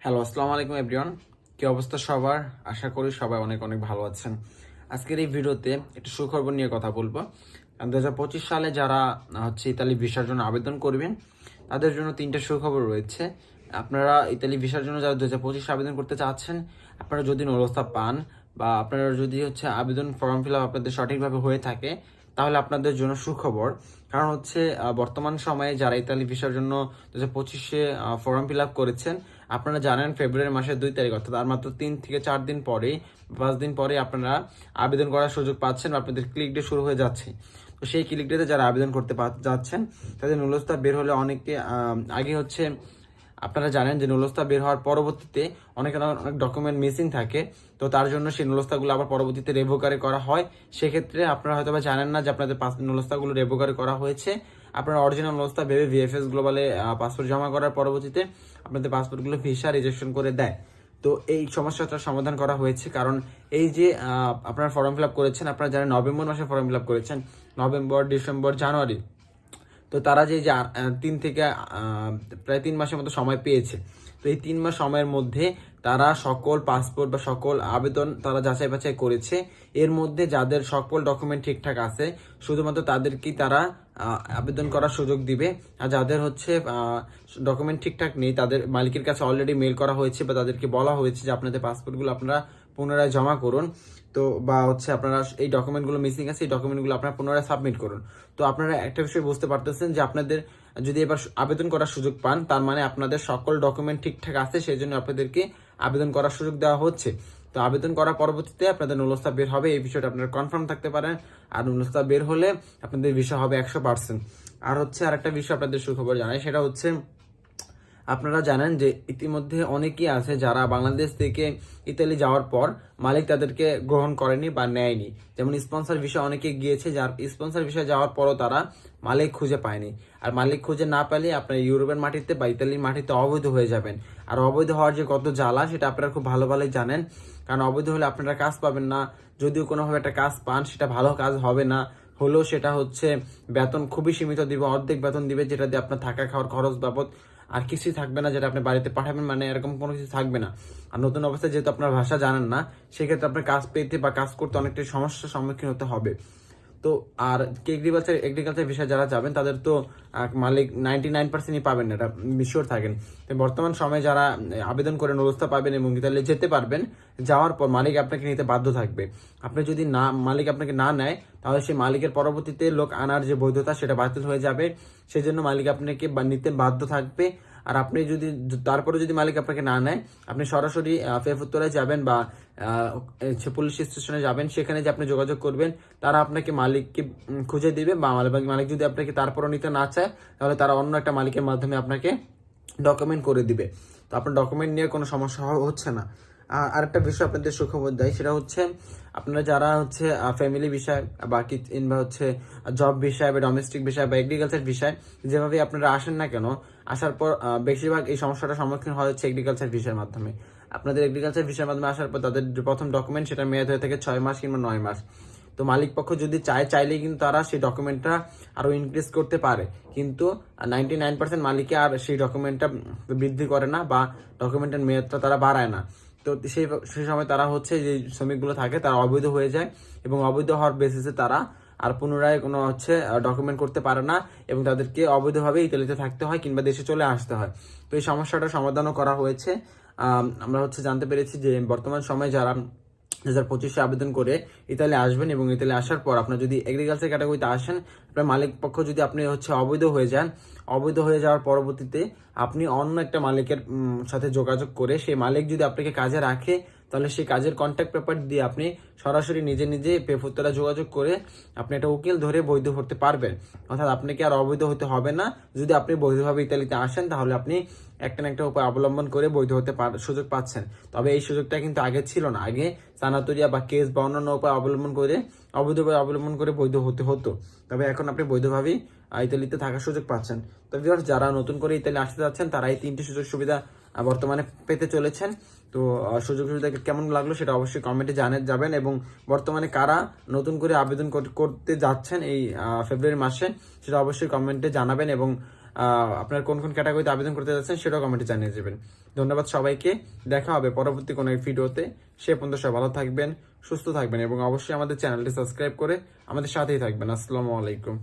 Hello, আসসালামু আলাইকুম everyone. কি অবস্থা সবার? আশা করি সবাই অনেক অনেক ভালো আছেন। আজকের এই ভিডিওতে একটু সুখবর নিয়ে কথা বলবো। 2025 সালে যারা ইতালি ভিসার জন্য আবেদন করবেন, তাদের জন্য তিনটা সুখবর রয়েছে। আপনারা ইতালি ভিসার জন্য যারা 2025 আবেদন করতে চাচ্ছেন, আপনারা যদি নুরস্তা পান বা আপনারা যদি আবেদন ফর্ম ফিল আপ আপনাদের সঠিকভাবে হয়ে থাকে, তাহলে আপনাদের জন্য সুখবর। কারণ বর্তমান সময়ে যারা ইতালি ভিসার জন্য 2025-এ ফর্ম ফিল আপ করেছেন, আপনারা জানেন ফেব্রুয়ারি মাসের 2 তারিখ, অর্থাৎ আর মাত্র 3 থেকে 4 দিন পরে, 5 দিন পরে আপনারা আবেদন করার সুযোগ পাচ্ছেন। আপনাদের ক্লিক ডে শুরু হয়ে যাচ্ছে। তো সেই ক্লিক ডেতে যারা আবেদন করতে যাচ্ছেন, তাদের নুলস্তা বের হলে অনেকে আগে আপনারা জানেন যে নুলস্তা বের হওয়ার পরবর্তীতে অনেক ডকুমেন্ট মিসিং থাকে। তো তার জন্য সেই নুলস্তাগুলো আবার পরবর্তীতে রেভোকারি করা হয়। সেক্ষেত্রে আপনারা হয়তো জানেন না যে আপনাদের নুলস্তাগুলো রেভোকারি করা হয়েছে। আপনার অরিজিনাল নুলস্তা ভেবে ভিএফএস গ্লোবালে পাসপোর্ট জমা করার পরবর্তীতে আপনাদের পাসপোর্টগুলো ভিসা রিজেকশন করে দেয়। তো এই সমস্যাটার সমাধান করা হয়েছে। কারণ এই যে আপনারা ফর্ম ফিল আপ করেছেন, আপনারা যারা নভেম্বর মাসে ফর্ম ফিল আপ করেছেন, নভেম্বর, ডিসেম্বর, জানুয়ারি, তো তারা যে 3 থেকে প্রায় 3 মাসের মতো সময় পেয়েছে। তো এই 3 মাস সময়ের মধ্যে তারা সকল পাসপোর্ট বা সকল আবেদন তারা যাচাই বাছাই করেছে। এর মধ্যে যাদের সকল ডকুমেন্ট ঠিকঠাক আছে, শুধুমাত্র তাদেরকেই তারা আবেদন করার সুযোগ দিবে। আর যাদের ডকুমেন্ট ঠিকঠাক নেই, তাদের মালিকের কাছে অলরেডি মেল করা হয়েছে বা তাদেরকে বলা হয়েছে যে আপনাদের পাসপোর্টগুলো আপনারা পুনরায় জমা করুন। তো বা আপনারা এই ডকুমেন্টগুলো মিসিং আছে, এই ডকুমেন্টগুলো আপনারা পুনরায় সাবমিট করুন। তো আপনারা একটা বিষয় বুঝতে পারতেছেন যে আপনাদের যদি এবার আবেদন করার সুযোগ পান, তার মানে আপনাদের সকল ডকুমেন্ট ঠিকঠাক আছে, সেই জন্য আপনাদেরকে আবেদন করার সুযোগ দেওয়া হচ্ছে। তো আবেদন করার পরবর্তীতে আপনাদের নুলস্তা বের হবে, এই বিষয়টা আপনারা কনফার্ম থাকতে পারেন। আর নুলস্তা বের হলে আপনাদের ভিসা হবে 100%। আর আরেকটা বিষয় আপনাদের সুখবর জানাই, সেটা আপনারা জানেন যে ইতিমধ্যে অনেকেই আছে যারা বাংলাদেশ থেকে ইতালি যাওয়ার পর মালিক তাদেরকে গ্রহণ করেনি বা নেয়নি। যেমন স্পন্সর ভিসা অনেকে গিয়েছে, যার স্পন্সর ভিসা যাওয়ার পরও তারা মালিক খুঁজে পায়নি। আর মালিক খুঁজে না পেলে আপনার ইউরোপের মাটিতে বা ইতালির মাটিতে অবৈধ হয়ে যাবেন। আর অবৈধ হওয়ার যে কত জ্বালা, সেটা আপনারা খুব ভালোই জানেন। কারণ অবৈধ হলে আপনারা কাজ পাবেন না। যদিও কোনোভাবে একটা কাজ পান, সেটা ভালো কাজ হবে না, হলেও সেটা বেতন খুবই সীমিত দিবে, অর্ধেক বেতন দিবে, যেটা দিয়ে আপনার থাকা খাওয়ার খরচ বাবদ আর কিছুই থাকবে না, যেটা আপনি বাড়িতে পাঠাবেন, মানে এরকম কোনো কিছু থাকবে না। আর নতুন অবস্থায় যেহেতু আপনার ভাষা জানেন না, সেক্ষেত্রে আপনার কাজ পেতে বা কাজ করতে অনেকটাই সমস্যার সম্মুখীন হতে হবে। তো আর এগ্রিকালচার বিষয়ে যারা যাবেন, তাদের তো মালিক 99%ই পাবেন না, এটা বিশ্বর থাকেন। তো বর্তমান সময়ে যারা আবেদন করে নুলস্তা পাবেন এবং ইতালি যেতে পারবেন, যাওয়ার পর মালিক আপনাকে নিতে বাধ্য থাকবে। আপনি যদি মালিক আপনাকে না নেয়, তাহলে সেই মালিকের পরবর্তীতে লোক আনার যে বৈধতা, সেটা বাতিল হয়ে যাবে। সেই জন্য মালিক আপনাকে নিতে বাধ্য থাকবে। আর আপনি তারপরে যদি মালিক আপনাকে না নেয়, আপনি সরাসরি ফেফুত্তরায় যাবেন বা পুলিশ স্টেশনে যাবেন, সেখানে যে আপনি যোগাযোগ করবেন, তারা আপনাকে মালিককে খুঁজে দিবে। বা মালিক যদি আপনাকে তারপরও নিতে না চায়, তাহলে তারা অন্য একটা মালিকের মাধ্যমে আপনাকে ডকুমেন্ট করে দিবে। তো আপনার ডকুমেন্ট নিয়ে কোনো সমস্যা হচ্ছে না। আরেকটা বিষয় আপনাদের সুখবর দেয়, সেটা আপনারা যারা ফ্যামিলি বিষয় বা কিংবা জব বিষয় বা ডোমেস্টিক বিষয় বা এগ্রিকালচার বিষয়, যেভাবে আপনারা আসেন না কেন, আসার পর বেশিরভাগ এই সমস্যাটার সম্মুখীন হওয়া হচ্ছে এগ্রিকালচার বিষয়ের মাধ্যমে। আপনাদের এগ্রিকালচার বিষয়ের মাধ্যমে আসার পর তাদের প্রথম ডকুমেন্ট, সেটা মেয়াদ হয়ে থাকে 6 মাস কিংবা 9 মাস। তো মালিক পক্ষ যদি চাইলেই কিন্তু তারা সেই ডকুমেন্টটা আরো ইনক্রিজ করতে পারে, কিন্তু 99% মালিকে আর সেই ডকুমেন্টটা বৃদ্ধি করে না বা ডকুমেন্টের মেয়াদটা তারা বাড়ায় না। তো সেই সময় তারা যে শ্রমিকগুলো থাকে, তারা অবৈধ হয়ে যায় এবং অবৈধ হওয়ার বেসিসে তারা আর পুনরায় কোনো ডকুমেন্ট করতে পারে না এবং তাদেরকে অবৈধভাবে ইতালিতে থাকতে হয় কিংবা দেশে চলে আসতে হয়। তো এই সমস্যাটা সমাধানও করা হয়েছে। আমরা জানতে পেরেছি যে বর্তমান সময়ে যারা 2025-এ আবেদন করে ইতালি আসবেন এবং ইতালি আসার পর আপনার যদি এগ্রিকালচার ক্যাটাগরিতে আসেন, আপনার মালিক পক্ষ যদি আপনি অবৈধ হয়ে যান, অবৈধ হয়ে যাওয়ার পরবর্তীতে আপনি অন্য একটা মালিকের সাথে যোগাযোগ করে সেই মালিক যদি আপনাকে কাজে রাখে, তাহলে সেই কাজের কন্ট্যাক্ট পেপার দিয়ে আপনি সরাসরি নিজে পেফুত্তরা যোগাযোগ করে আপনি একটা উকিল ধরে বৈধ হতে পারবেন। অর্থাৎ আপনাকে আর অবৈধ হতে হবে না। যদি আপনি বৈধভাবে ইতালিতে আসেন, তাহলে আপনি একটা না একটা উপায় অবলম্বন করে বৈধ হতে সুযোগ পাচ্ছেন। তবে এই সুযোগটা কিন্তু আগে ছিল না। আগে সানাতরিয়া বা কেস বা অন্যান্য উপায় অবৈধভাবে অবলম্বন করে বৈধ হতে হতো। তবে এখন আপনি বৈধভাবেই ইতালিতে থাকার সুযোগ পাচ্ছেন। তো যারা নতুন করে ইতালি আসতে যাচ্ছেন, তারা এই 3টি সুযোগ সুবিধা বর্তমানে পেতে চলেছেন। তো সুযোগ সুবিধা কেমন লাগলো সেটা অবশ্যই কমেন্টে যাবেন এবং বর্তমানে কারা নতুন করে আবেদন করতে যাচ্ছেন এই ফেব্রুয়ারি মাসে, সেটা অবশ্যই কমেন্টে জানাবেন। এবং আপনার কোন কোন ক্যাটাগরিতে আবেদন করতে যাচ্ছেন সেটাও কমেন্টে জানিয়ে যাবেন। ধন্যবাদ সবাইকে, দেখা হবে পরবর্তী কোনো এক ভিডিওতে। সে পর্যন্ত সবাই ভালো থাকবেন, সুস্থ থাকবেন এবং অবশ্যই আমাদের চ্যানেলটি সাবস্ক্রাইব করে আমাদের সাথেই থাকবেন। আসসালামু আলাইকুম।